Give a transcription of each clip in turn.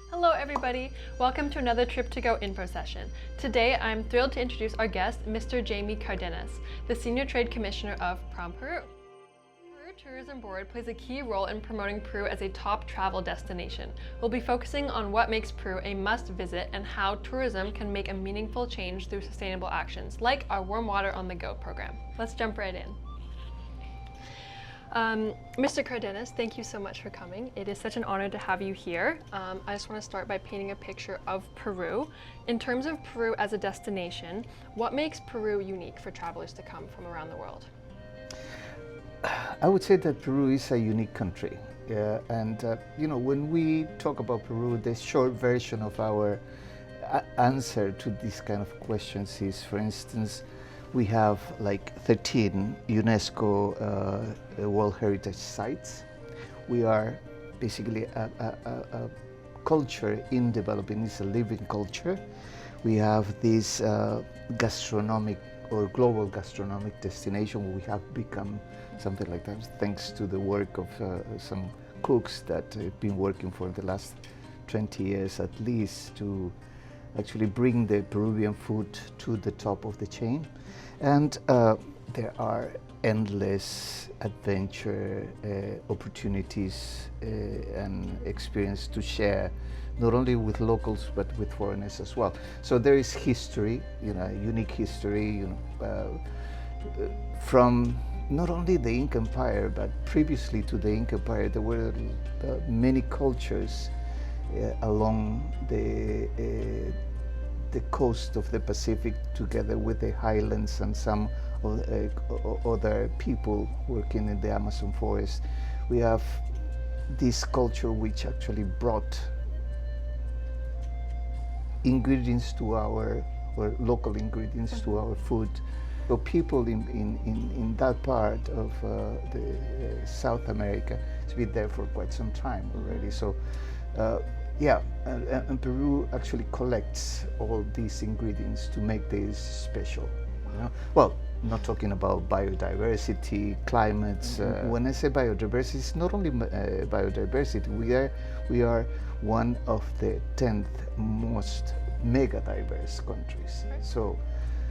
Hello everybody, welcome to another TripToGo info session. Today I'm thrilled to introduce our guest, Mr. Jaime Cárdenas, the Senior Trade Commissioner of PROMPERÚ. Peru Tourism Board plays a key role in promoting Peru as a top travel destination. We'll be focusing on what makes Peru a must-visit and how tourism can make a meaningful change through sustainable actions, like our Warm Water on the Go program. Let's jump right in. Mr. Cárdenas, thank you so much for coming. It is such an honor to have you here. I just want to start by painting a picture of Peru. In terms of Peru as a destination, what makes Peru unique for travelers to come from around the world? I would say that Peru is a unique country. When we talk about Peru, the short version of our answer to these kind of questions is, for instance, we have like 13 UNESCO World Heritage Sites. We are basically a culture in developing, it's a living culture. We have this gastronomic or global gastronomic destination. We have become something like that thanks to the work of some cooks that have been working for the last 20 years at least to actually bring the Peruvian food to the top of the chain. And there are endless adventure opportunities and experience to share, not only with locals but with foreigners as well. So there is history, unique history, from not only the Inca Empire, but previously to the Inca Empire, there were many cultures along the coast of the Pacific, together with the highlands and some other people working in the Amazon forest. We have this culture which actually brought ingredients to or local ingredients to our food. So people in that part of South America has been there for quite some time already. So. And Peru actually collects all these ingredients to make this special. Well, not talking about biodiversity, climates. When I say biodiversity, it's not only biodiversity. We are one of the 10th most mega diverse countries. Right. So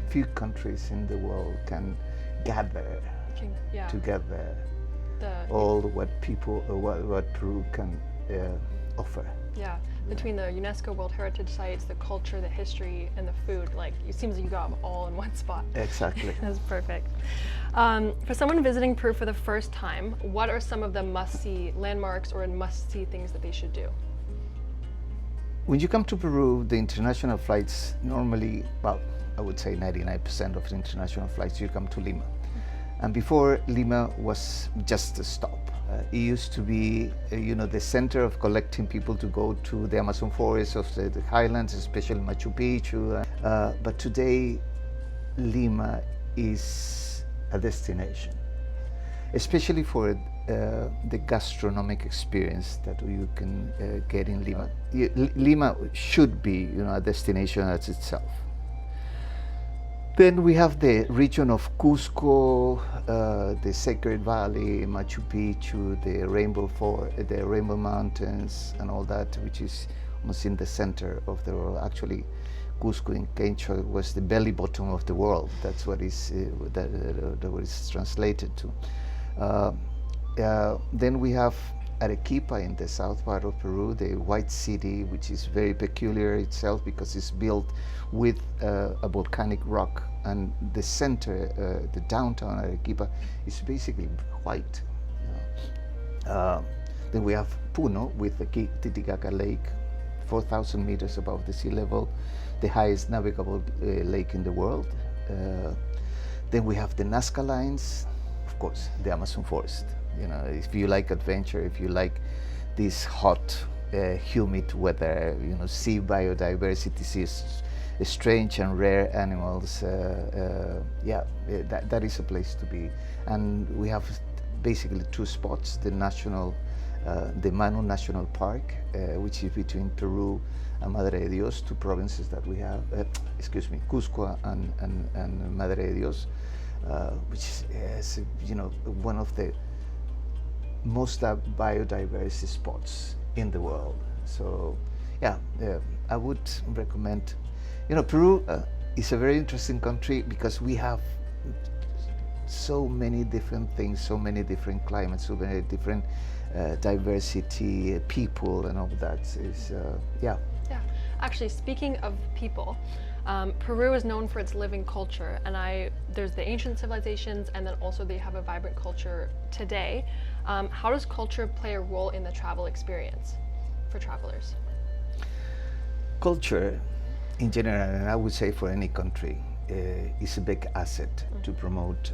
few countries in the world can gather together all what Peru can offer. Yeah, between the UNESCO World Heritage Sites, the culture, the history, and the food, it seems like you got them all in one spot. Exactly. That's perfect. For someone visiting Peru for the first time, what are some of the must-see landmarks or must-see things that they should do? When you come to Peru, the international flights normally, I would say 99% of the international flights, you come to Lima. And before, Lima was just a stop. It used to be, the center of collecting people to go to the Amazon forest of the highlands, especially Machu Picchu. But today, Lima is a destination, especially for the gastronomic experience that you can get in Lima. Lima should be, a destination as itself. Then we have the region of Cusco, the Sacred Valley, Machu Picchu, the Rainbow Mountains, and all that, which is almost in the center of the world. Actually, Cusco in Quechua was the belly bottom of the world. That's what is what is translated to. Then we have Arequipa in the south part of Peru, the White City, which is very peculiar itself because it's built with a volcanic rock, and the center, the downtown Arequipa, is basically white. Then we have Puno with the Titicaca Lake, 4,000 meters above the sea level, the highest navigable lake in the world. Then we have the Nazca Lines, of course, the Amazon forest. If you like adventure, if you like this hot, humid weather, see biodiversity, see strange and rare animals, that is a place to be. And we have basically two spots: the Manu National Park, which is between Peru and Madre de Dios, two provinces that we have. Cusco and Madre de Dios, which is one of the most biodiverse spots in the world. So yeah, I would recommend. Peru is a very interesting country because we have so many different things, so many different climates, so many different diversity, people, and all that. Yeah. Yeah, actually, speaking of people, Peru is known for its living culture, and there's the ancient civilizations, and then also they have a vibrant culture today. How does culture play a role in the travel experience for travelers? Culture, in general, and I would say for any country, is a big asset to promote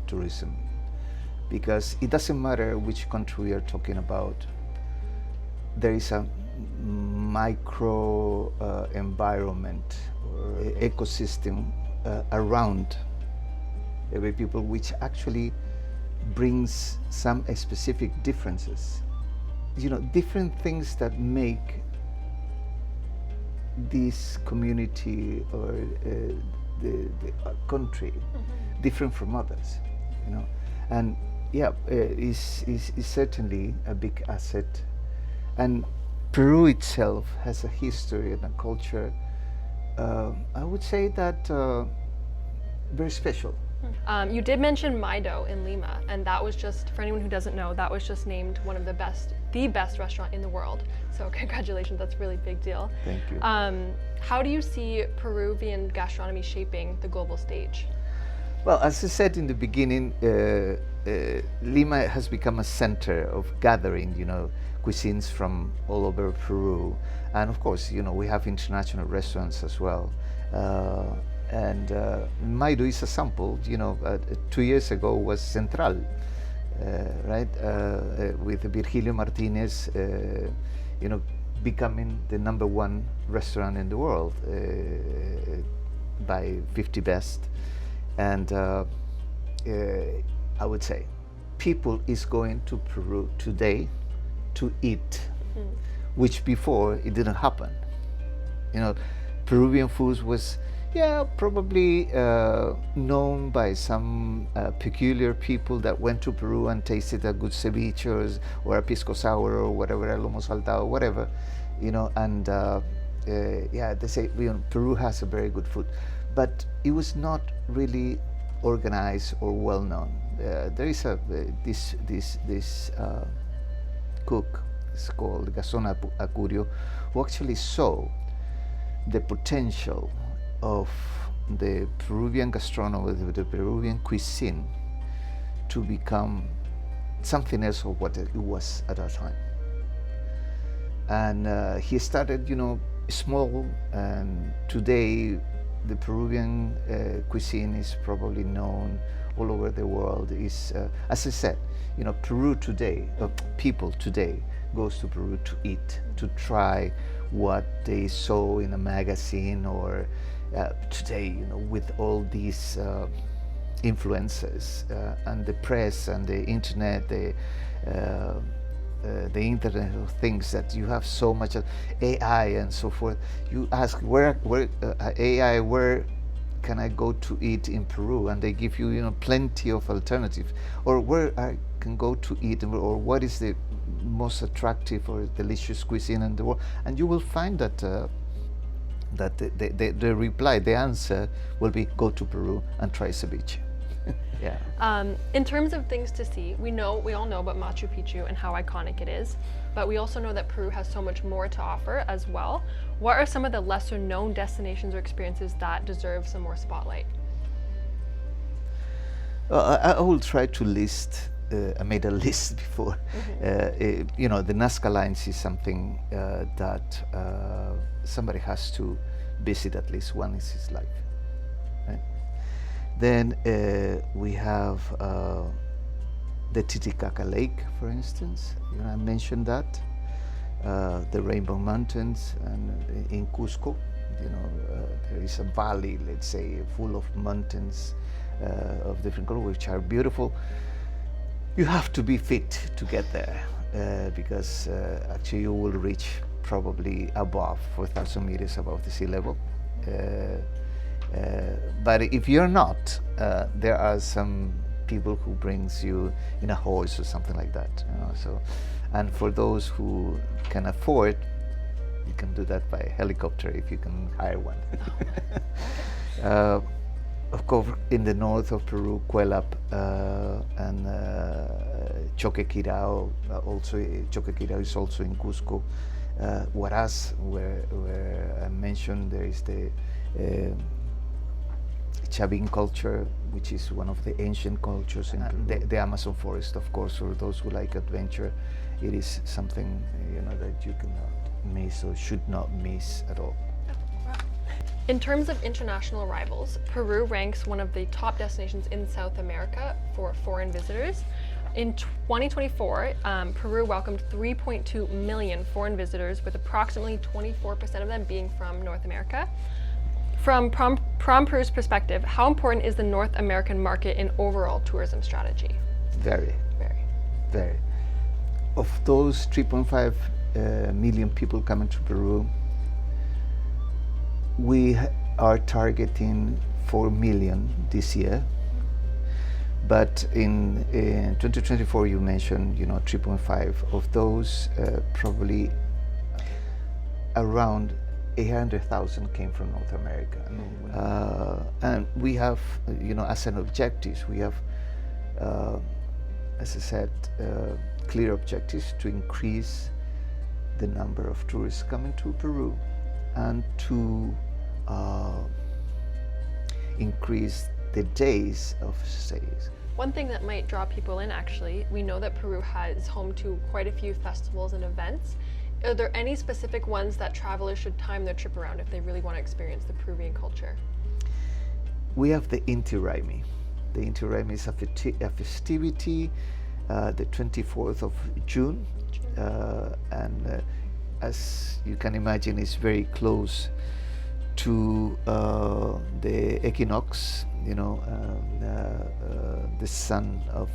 tourism, because it doesn't matter which country we are talking about. There is a micro environment or ecosystem around every people, which actually brings some specific differences. Different things that make this community or the country different from others, and is certainly a big asset. And Peru itself has a history and a culture, I would say that very special. You did mention Maido in Lima, and that was just, for anyone who doesn't know, that was just named one of the best restaurant in the world. So congratulations, that's a really big deal. Thank you. How do you see Peruvian gastronomy shaping the global stage? Well, as I said in the beginning, Lima has become a center of gathering, cuisines from all over Peru. And of course, we have international restaurants as well. And Maido is a sample. 2 years ago was Central, right? With Virgilio Martinez, becoming the #1 restaurant in the world by 50 Best. And I would say people is going to Peru today to eat, which before it didn't happen. Peruvian food was probably known by some peculiar people that went to Peru and tasted a good ceviche or a pisco sour or whatever, a lomo saltado, whatever, and they say Peru has a very good food, but it was not really organized or well known. There is this cook, it's called Gastronomy, who actually saw the potential of the Peruvian gastronomy, the Peruvian cuisine, to become something else of what it was at that time. And he started, small, and today the Peruvian cuisine is probably known all over the world. Is as I said, Peru today, people today goes to Peru to eat, to try what they saw in a magazine, or today, with all these influencers and the press and the internet, the Internet of Things, that you have so much AI and so forth. You ask where AI, where can I go to eat in Peru, and they give you plenty of alternatives, or where I can go to eat, or what is the most attractive or delicious cuisine in the world, and you will find that the reply, the answer will be go to Peru and try ceviche. Yeah. In terms of things to see, we all know about Machu Picchu and how iconic it is, but we also know that Peru has so much more to offer as well. What are some of the lesser known destinations or experiences that deserve some more spotlight? I will try to list. I made a list before. The Nazca Lines is something that somebody has to visit at least once in his life. Right? Then we have the Titicaca Lake, for instance. I mentioned that. The Rainbow Mountains, and in Cusco, there is a valley, let's say, full of mountains of different colors, which are beautiful. You have to be fit to get there, because actually you will reach probably above 4,000 meters above the sea level. But if you're not, there are some people who brings you in a horse or something like that. So, and for those who can afford, You can do that by helicopter if you can hire one. Of course, in the north of Peru, Cuelap and Choquequirao, Choquequirao is also in Cusco. Huaraz, where I mentioned, there is the Chavin culture, which is one of the ancient cultures in Peru. The Amazon forest, of course, for those who like adventure, it is something that you cannot miss or should not miss at all. In terms of international arrivals, Peru ranks one of the top destinations in South America for foreign visitors. In 2024, Peru welcomed 3.2 million foreign visitors, with approximately 24% of them being from North America. From PROMPERÚ's perspective, how important is the North American market in overall tourism strategy? Very. Of those 3.5 million people coming to Peru, we are targeting 4 million this year. But in 2024, you mentioned 3.5. Of those, probably around 800,000 came from North America. And we have, as an objective, we have, as I said, clear objectives to increase the number of tourists coming to Peru and to increase the days of stays. One thing that might draw people in, actually, we know that Peru is home to quite a few festivals and events. Are there any specific ones that travelers should time their trip around if they really want to experience the Peruvian culture? We have the Inti Raymi. The Inti Raymi is a festivity, the 24th of June, and as you can imagine, it's very close to the equinox, the sun of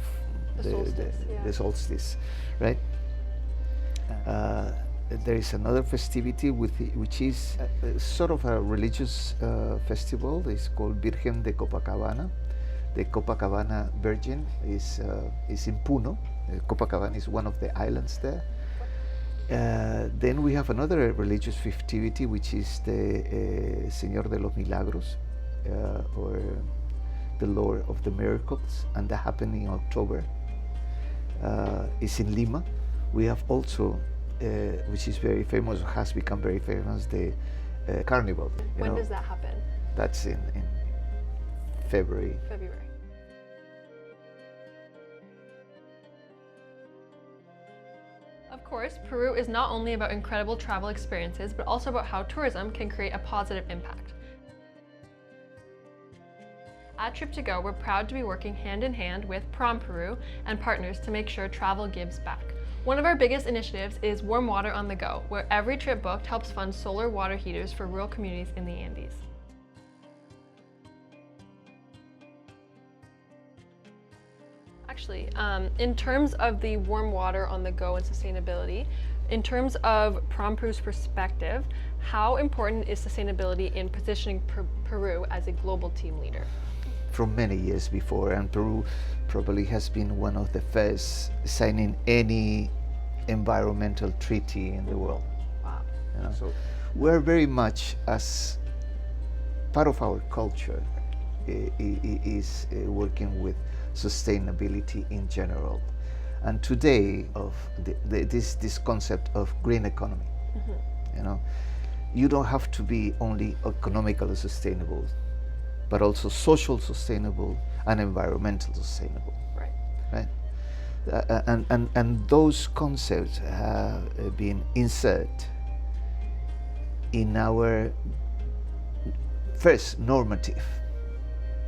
the solstice, right? There is another festivity which is sort of a religious festival. It's called Virgen de Copacabana. The Copacabana Virgin is in Puno. Copacabana is one of the islands there. Then we have another religious festivity, which is the Señor de los Milagros, or the Lord of the Miracles, and that happened in October. It's in Lima. We have also, which is very famous, has become very famous, the Carnival. When does that happen? That's in February. Of course, Peru is not only about incredible travel experiences, but also about how tourism can create a positive impact. At TripToGo, we're proud to be working hand in hand with PROMPERÚ and partners to make sure travel gives back. One of our biggest initiatives is Warm Water on the Go, where every trip booked helps fund solar water heaters for rural communities in the Andes. Actually, in terms of the warm water on the go and sustainability, in terms of PROMPERÚ's perspective, how important is sustainability in positioning Peru as a global team leader? From many years before, and Peru probably has been one of the first signing any environmental treaty in the world. Wow. So we're very much, as part of our culture, is working with sustainability in general, and today of this concept of green economy. You don't have to be only economically sustainable, but also social sustainable and environmental sustainable. Right. And those concepts have been inserted in our first normative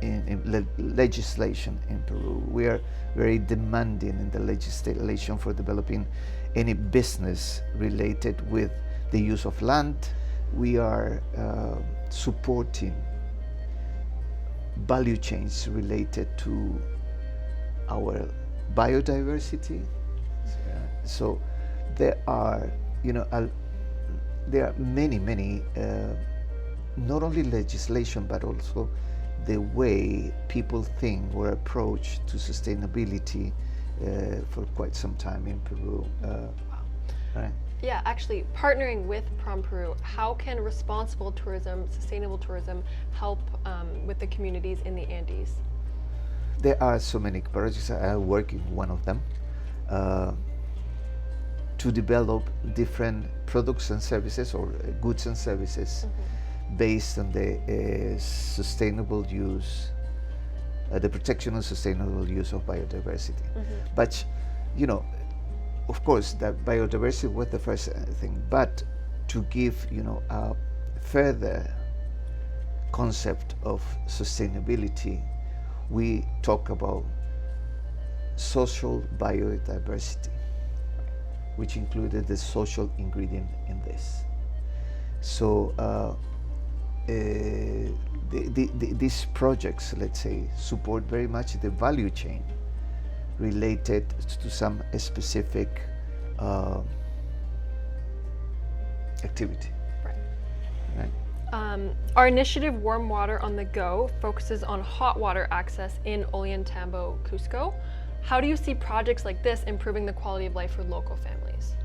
in legislation in Peru. We are very demanding in the legislation for developing any business related with the use of land. We are supporting value chains related to our biodiversity. So there are, there are many, not only legislation, but also the way people think or approach to sustainability for quite some time in Peru. Wow. Right. Yeah, actually, partnering with PROMPERÚ, how can responsible tourism, sustainable tourism, help with the communities in the Andes? There are so many projects. I work in one of them to develop different products and services, or goods and services, based on the sustainable use, the protection and sustainable use of biodiversity. But, you know, of course, that biodiversity was the first thing, but to give, you know, a further concept of sustainability, we talk about social biodiversity, which included the social ingredient in this. So these projects, let's say, support very much the value chain related to some specific activity. Right. Our initiative, Warm Water on the Go, focuses on hot water access in Ollantaytambo, Cusco. How do you see projects like this improving the quality of life for local families?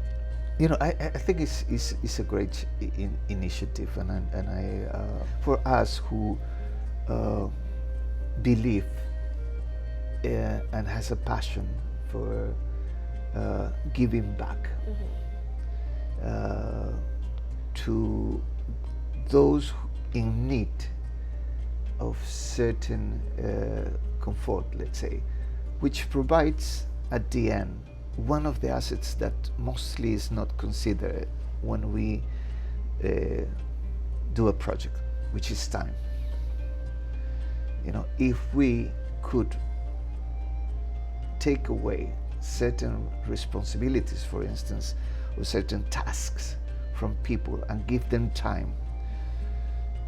You know, I think it's a great initiative, and for us who believe and has a passion for giving back to those in need of certain comfort, let's say, which provides at the end one of the assets that mostly is not considered when we do a project, which is time. You know, if we could take away certain responsibilities, for instance, or certain tasks from people and give them time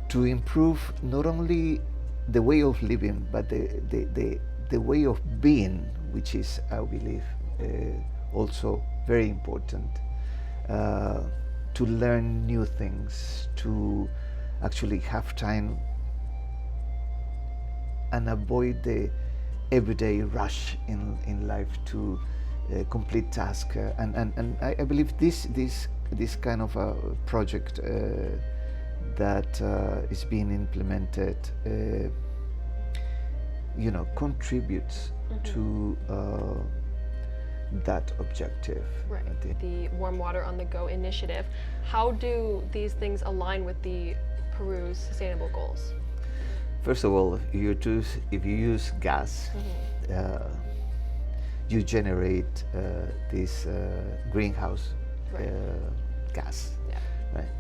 to improve not only the way of living, but the way of being, which is, I believe, also very important, to learn new things, to actually have time and avoid the everyday rush in life to complete tasks. And I believe this kind of a project that is being implemented, you know, contributes to that objective. Right. The Warm Water on the Go initiative. How do these things align with the Peru's sustainable goals? First of all, if you use gas, you generate this greenhouse gas, right?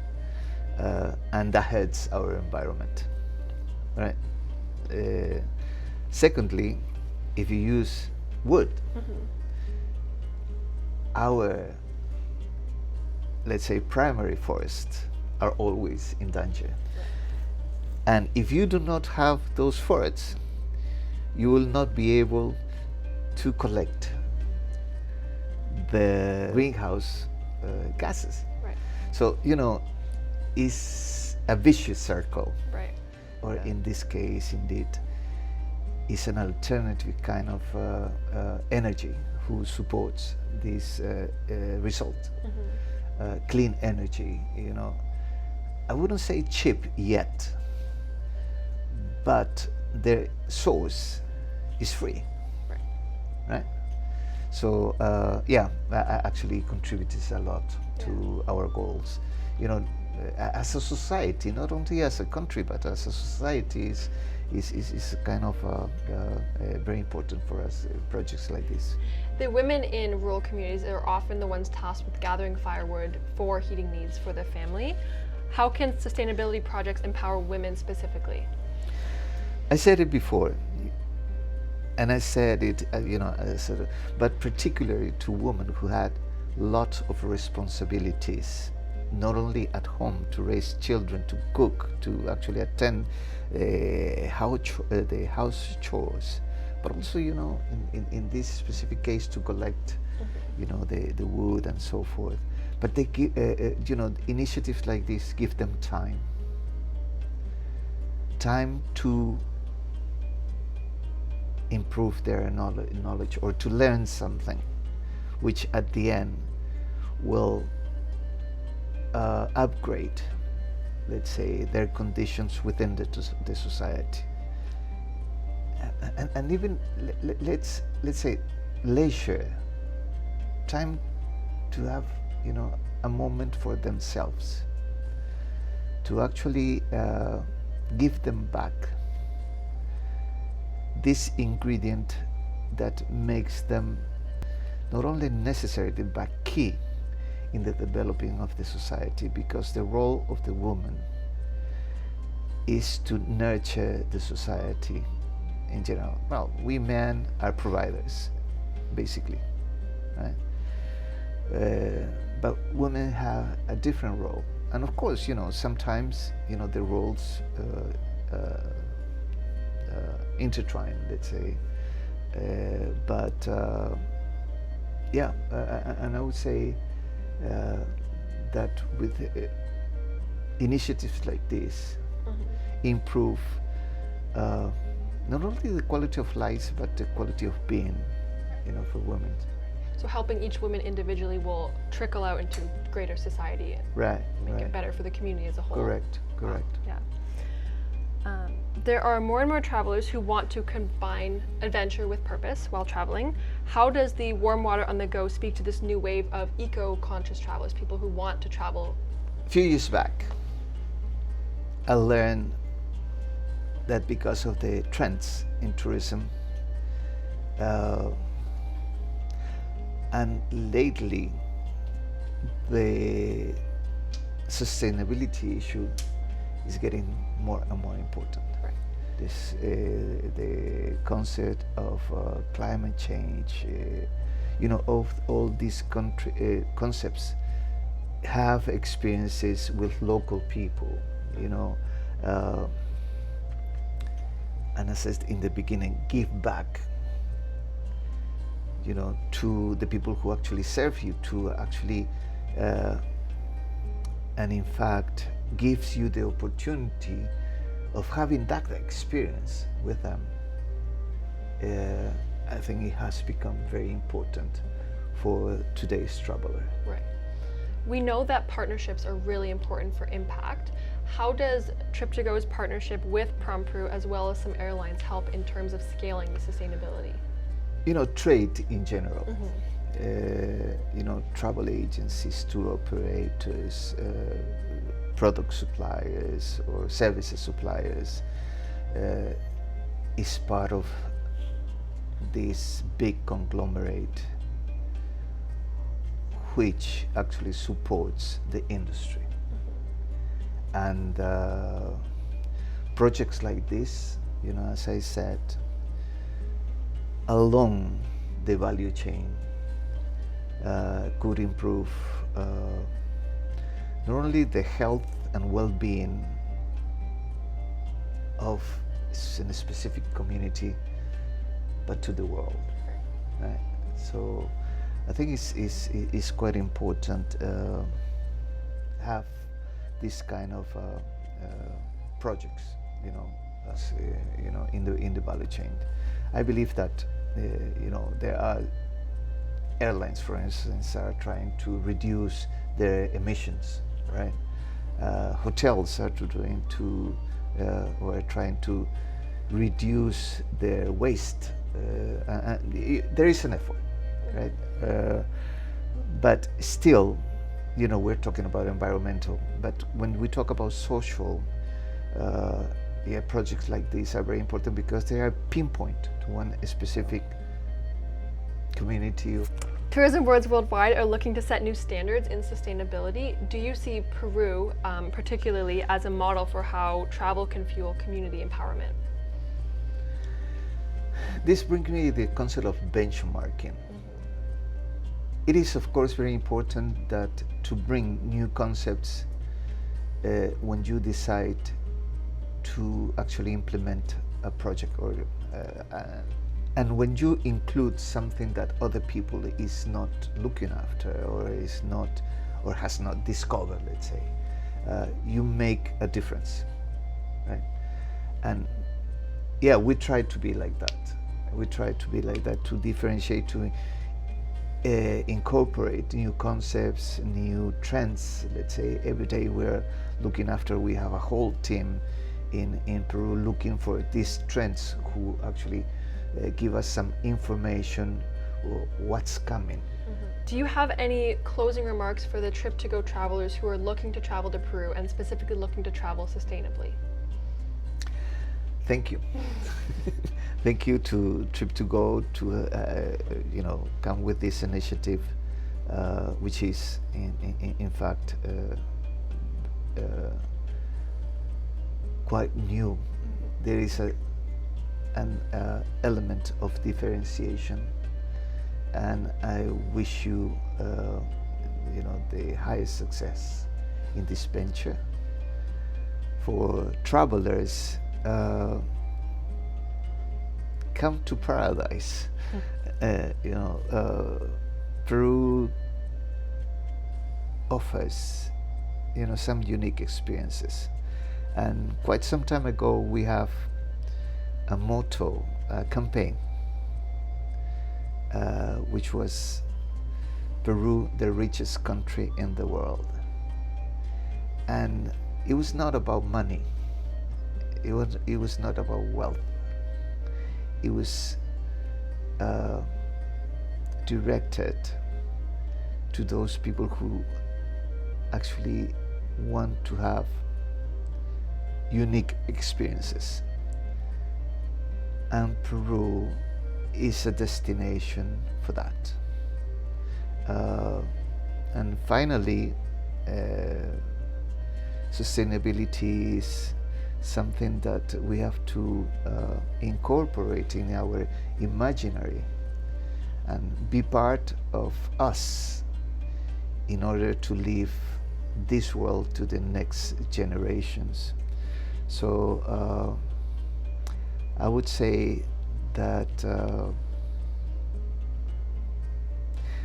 And that hurts our environment, right? Secondly, if you use wood, our, let's say, primary forests are always in danger. And if you do not have those forests, you will not be able to collect the greenhouse gases. Right. So, you know, it's a vicious circle. Right. Or in this case, indeed, it's an alternative kind of energy who supports this result. Clean energy, you know. I wouldn't say cheap yet, but the source is free. Right? So yeah, that actually contributes a lot to our goals. You know, as a society, not only as a country, but as a society, is kind of very important for us, projects like this. The women in rural communities are often the ones tasked with gathering firewood for heating needs for their family. How can sustainability projects empower women specifically? I said it before, and I said it, you know, but particularly to women who had lots of responsibilities, not only at home to raise children, to cook, to actually attend the house chores, but also, you know, in this specific case, to collect, you know, the wood and so forth. But they give, you know, initiatives like this give them time to improve their knowledge or to learn something, which at the end will upgrade, let's say, their conditions within the society. And even let's say leisure, time to have, you know, a moment for themselves, to actually give them back this ingredient that makes them not only necessary but key in the developing of the society, because the role of the woman is to nurture the society in general. Well, we men are providers, basically, right? But women have a different role, and of course, you know, sometimes, you know, the roles intertwine, let's say, yeah, and I would say that with initiatives like this, improve not only the quality of life but the quality of being, you know, for women. So helping each woman individually will trickle out into greater society and make it better for the community as a whole. Correct. Yeah. There are more and more travelers who want to combine adventure with purpose while traveling. How does the Warm Water on the Go speak to this new wave of eco-conscious travelers, people who want to travel? A few years back, I learned that because of the trends in tourism, and lately the sustainability issue is getting more and more important. Right. This, the concept of climate change, you know, of all these concepts have experiences with local people, you know, and as I said in the beginning, give back, you know, to the people who actually serve you, to actually, and in fact, gives you the opportunity of having that experience with them. I think it has become very important for today's traveler. Right. We know that partnerships are really important for impact. How does TripToGo's partnership with PROMPERÚ as well as some airlines help in terms of scaling the sustainability? You know, trade in general. You know, travel agencies, tour operators, product suppliers or services suppliers is part of this big conglomerate which actually supports the industry. And projects like this, you know, as I said, along the value chain could improve not only the health and well-being of a specific community, but to the world, right? So I think it's quite important have this kind of projects, you know, as you know, in the value chain. I believe that you know, there are airlines, for instance, are trying to reduce their emissions, right? Hotels are trying to reduce their waste. There is an effort, right? But still, you know, we're talking about environmental. But when we talk about social, yeah, projects like these are very important because they are pinpoint to one specific community. Tourism boards worldwide are looking to set new standards in sustainability. Do you see Peru particularly as a model for how travel can fuel community empowerment? This brings me the concept of benchmarking. It is, of course, very important that to bring new concepts when you decide to actually implement a project, or and when you include something that other people is not looking after or is not or has not discovered, let's say, you make a difference, right? And yeah, we try to be like that. We try to be like that, to differentiate, to incorporate new concepts, new trends. Let's say every day we're looking after, we have a whole team in Peru looking for these trends who actually give us some information what's coming. Do you have any closing remarks for the TripToGo travelers who are looking to travel to Peru and specifically looking to travel sustainably? Thank you. Thank you to TripToGo to come with this initiative, which is in fact quite new. There is an element of differentiation, and I wish you the highest success in this venture. For travelers, come to paradise. Peru offers some unique experiences, and quite some time ago we have a motto, a campaign, which was Peru, the richest country in the world. And it was not about money. It was not about wealth. It was directed to those people who actually want to have unique experiences. And Peru is a destination for that. And finally, sustainability is something that we have to incorporate in our imaginary and be part of us in order to leave this world to the next generations. So I would say that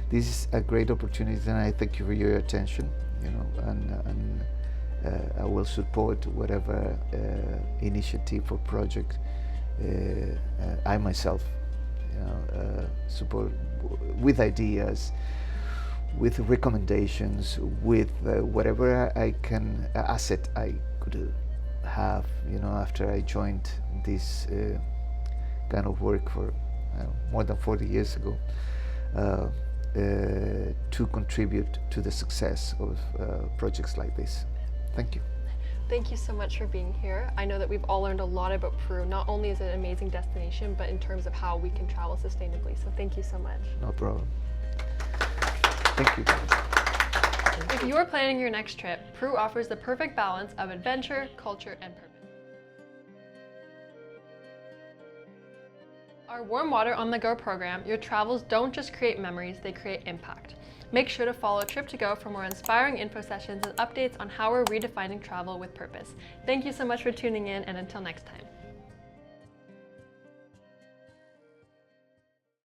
this is a great opportunity, and I thank you for your attention. And I will support whatever initiative or project I myself support, with ideas, with recommendations, with whatever I can asset I could have after I joined this kind of work for more than 40 years ago, to contribute to the success of projects like this. Thank you. Thank you so much for being here. I know that we've all learned a lot about Peru. Not only is it an amazing destination, but in terms of how we can travel sustainably. So thank you so much. No problem. Thank you. If you are planning your next trip, Peru offers the perfect balance of adventure, culture, and purpose. Our Warm Water on the Go program, your travels don't just create memories, they create impact. Make sure to follow TripToGo for more inspiring info sessions and updates on how we're redefining travel with purpose. Thank you so much for tuning in, and until next time.